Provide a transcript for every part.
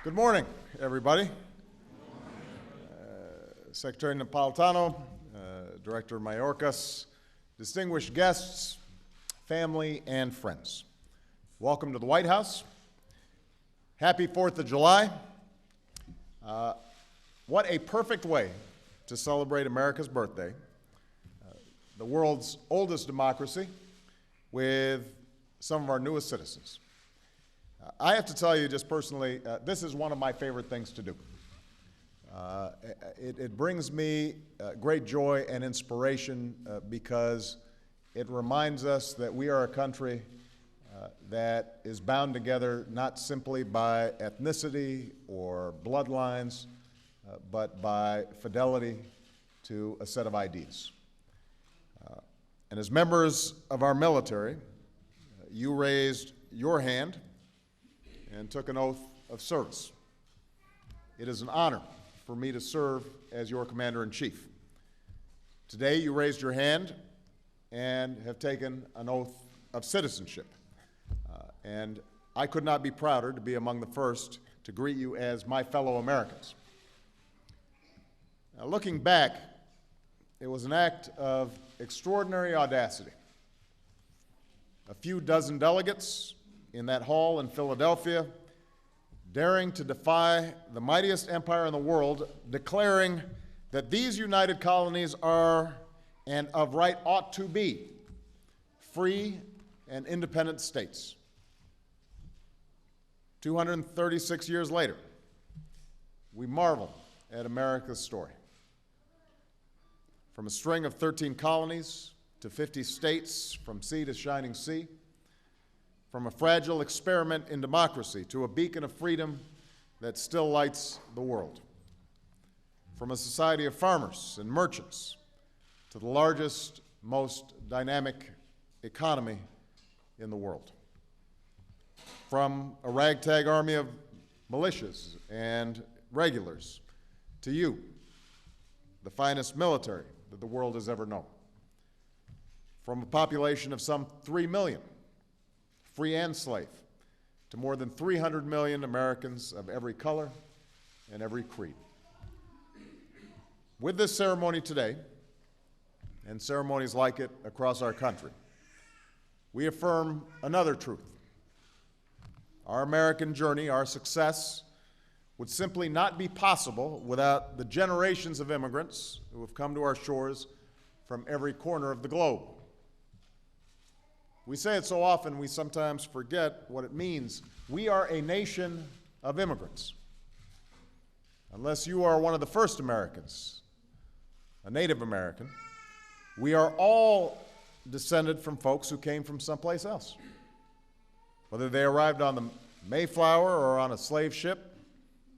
Good morning, everybody. Secretary Napolitano, Director Mayorkas, distinguished guests, family, and friends. Welcome to the White House. Happy 4th of July. What a perfect way to celebrate America's birthday, the world's oldest democracy, with some of our newest citizens. I have to tell you just personally, this is one of my favorite things to do. It brings me great joy and inspiration because it reminds us that we are a country that is bound together not simply by ethnicity or bloodlines, but by fidelity to a set of ideas. And as members of our military, you raised your hand and took an oath of service. It is an honor for me to serve as your Commander-in-Chief. Today, you raised your hand and have taken an oath of citizenship. And I could not be prouder to be among the first to greet you as my fellow Americans. Now, looking back, it was an act of extraordinary audacity. A few dozen delegates in that hall in Philadelphia, daring to defy the mightiest empire in the world, declaring that these united colonies are, and of right ought to be, free and independent states. 236 years later, we marvel at America's story. From a string of 13 colonies to 50 states, from sea to shining sea, from a fragile experiment in democracy to a beacon of freedom that still lights the world. From a society of farmers and merchants to the largest, most dynamic economy in the world. From a ragtag army of militias and regulars to you, the finest military that the world has ever known. From a population of some 3 million, free and slave, to more than 300 million Americans of every color and every creed. With this ceremony today, and ceremonies like it across our country, we affirm another truth. Our American journey, our success, would simply not be possible without the generations of immigrants who have come to our shores from every corner of the globe. We say it so often, we sometimes forget what it means. We are a nation of immigrants. Unless you are one of the first Americans, a Native American, we are all descended from folks who came from someplace else. Whether they arrived on the Mayflower or on a slave ship,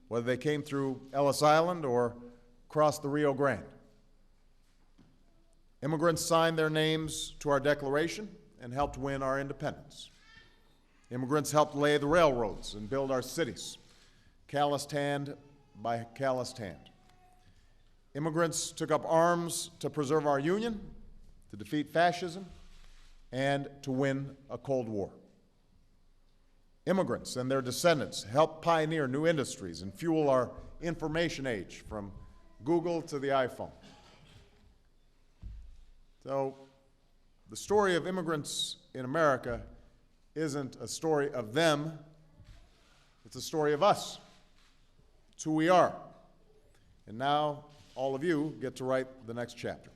whether they came through Ellis Island or crossed the Rio Grande. Immigrants signed their names to our Declaration and helped win our independence. Immigrants helped lay the railroads and build our cities, calloused hand by calloused hand. Immigrants took up arms to preserve our union, to defeat fascism, and to win a Cold War. Immigrants and their descendants helped pioneer new industries and fuel our information age, from Google to the iPhone. So, the story of immigrants in America isn't a story of them, it's a story of us. It's who we are. And now, all of you get to write the next chapter.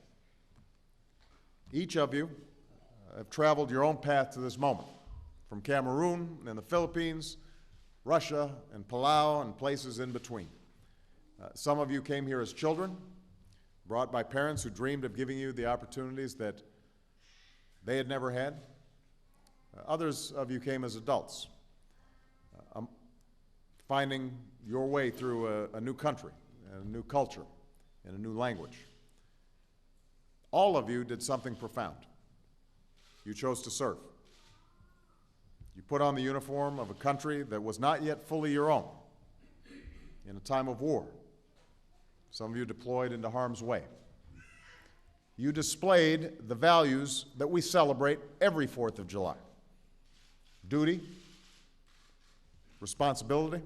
Each of you have traveled your own path to this moment, from Cameroon and the Philippines, Russia and Palau, and places in between. Some of you came here as children, brought by parents who dreamed of giving you the opportunities that they had never had. Others of you came as adults, finding your way through a new country, and a new culture, and a new language. All of you did something profound. You chose to serve. You put on the uniform of a country that was not yet fully your own in a time of war. Some of you deployed into harm's way. You displayed the values that we celebrate every 4th of July. Duty, responsibility,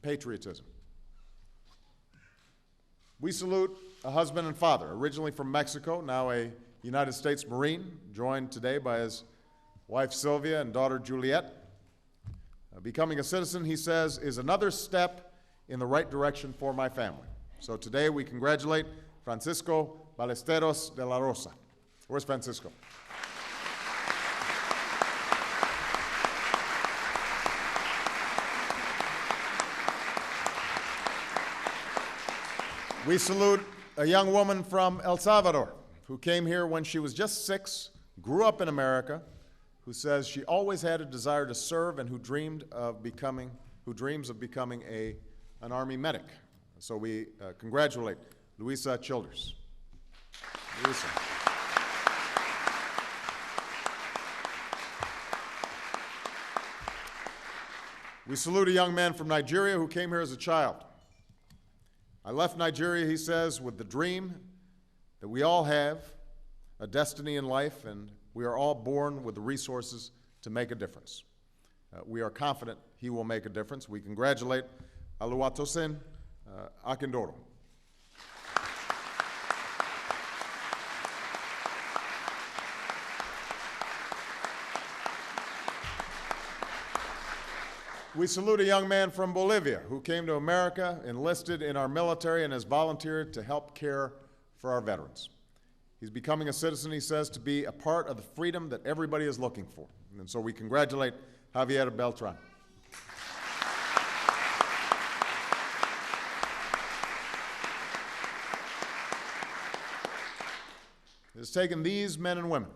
patriotism. We salute a husband and father, originally from Mexico, now a United States Marine, joined today by his wife Sylvia and daughter Juliet. Becoming a citizen, he says, is another step in the right direction for my family. So today we congratulate Francisco Ballesteros de la Rosa. Where's Francisco? We salute a young woman from El Salvador who came here when she was just 6, grew up in America, who says she always had a desire to serve and who dreams of becoming an Army medic. So we congratulate Luisa Childers. Luisa. We salute a young man from Nigeria who came here as a child. I left Nigeria, he says, with the dream that we all have, a destiny in life, and we are all born with the resources to make a difference. We are confident he will make a difference. We congratulate Oluwatosin Akindoro. We salute a young man from Bolivia who came to America, enlisted in our military, and has volunteered to help care for our veterans. He's becoming a citizen, he says, to be a part of the freedom that everybody is looking for. And so we congratulate Javier Beltran. It has taken these men and women,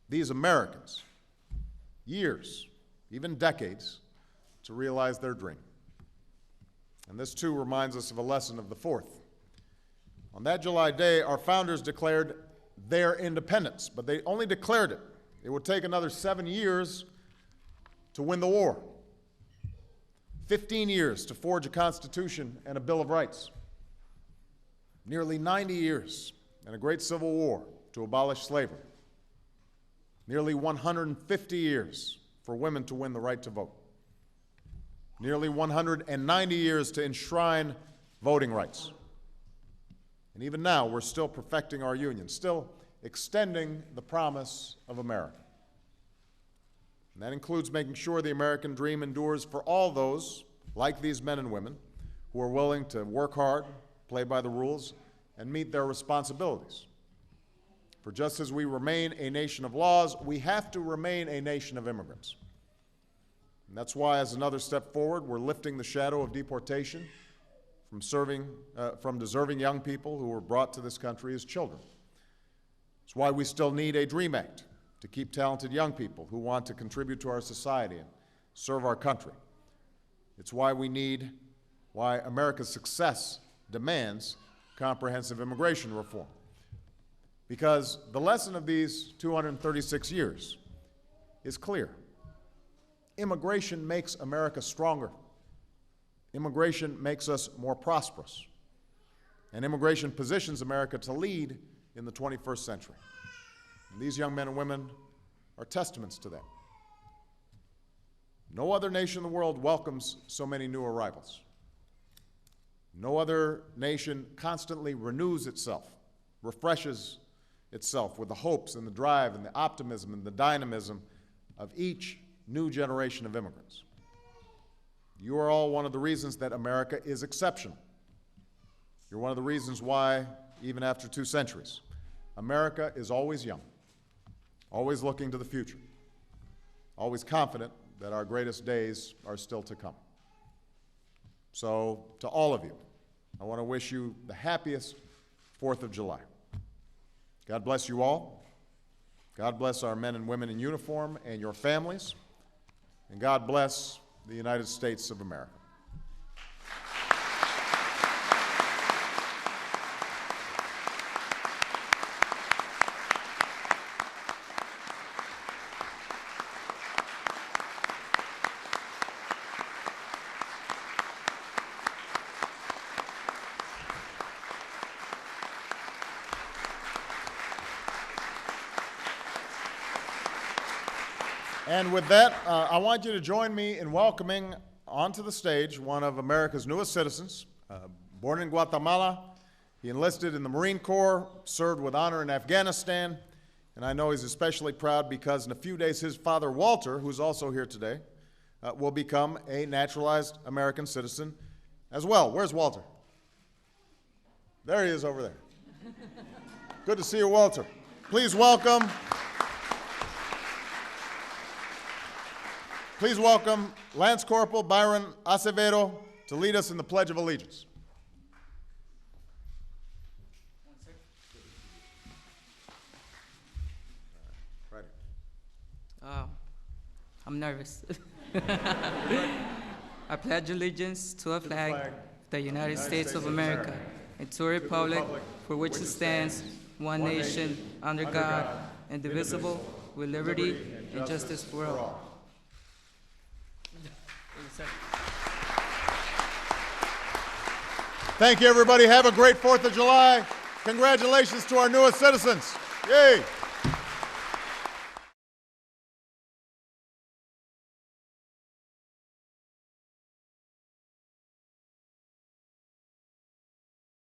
these Americans, years, even decades, to realize their dream. And this, too, reminds us of a lesson of the 4th. On that July day, our founders declared their independence, but they only declared it. It would take another 7 years to win the war, 15 years to forge a Constitution and a Bill of Rights, nearly 90 years and a great civil war to abolish slavery, nearly 150 years for women to win the right to vote, nearly 190 years to enshrine voting rights. And even now, we're still perfecting our union, still extending the promise of America. And that includes making sure the American dream endures for all those, like these men and women, who are willing to work hard, play by the rules, and meet their responsibilities. For just as we remain a nation of laws, we have to remain a nation of immigrants. And that's why, as another step forward, we're lifting the shadow of deportation from deserving young people who were brought to this country as children. It's why we still need a DREAM Act to keep talented young people who want to contribute to our society and serve our country. It's why America's success demands comprehensive immigration reform. Because the lesson of these 236 years is clear. Immigration makes America stronger. Immigration makes us more prosperous. And immigration positions America to lead in the 21st century. And these young men and women are testaments to that. No other nation in the world welcomes so many new arrivals. No other nation constantly renews itself, refreshes itself with the hopes and the drive and the optimism and the dynamism of each new generation of immigrants. You are all one of the reasons that America is exceptional. You're one of the reasons why, even after 2 centuries, America is always young, always looking to the future, always confident that our greatest days are still to come. So, to all of you, I want to wish you the happiest 4th of July. God bless you all. God bless our men and women in uniform and your families. And God bless the United States of America. And with that, I want you to join me in welcoming onto the stage one of America's newest citizens. Born in Guatemala, he enlisted in the Marine Corps, served with honor in Afghanistan, and I know he's especially proud because in a few days his father, Walter, who's also here today, will become a naturalized American citizen as well. Where's Walter? There he is over there. Good to see you, Walter. Please welcome Lance Corporal Byron Acevedo to lead us in the Pledge of Allegiance. Right here. I'm nervous. I pledge allegiance to a flag of the United States of America and to a republic for which it stands, one nation, under God, indivisible, with liberty and justice for all. Thank you, everybody. Have a great 4th of July. Congratulations to our newest citizens. Yay.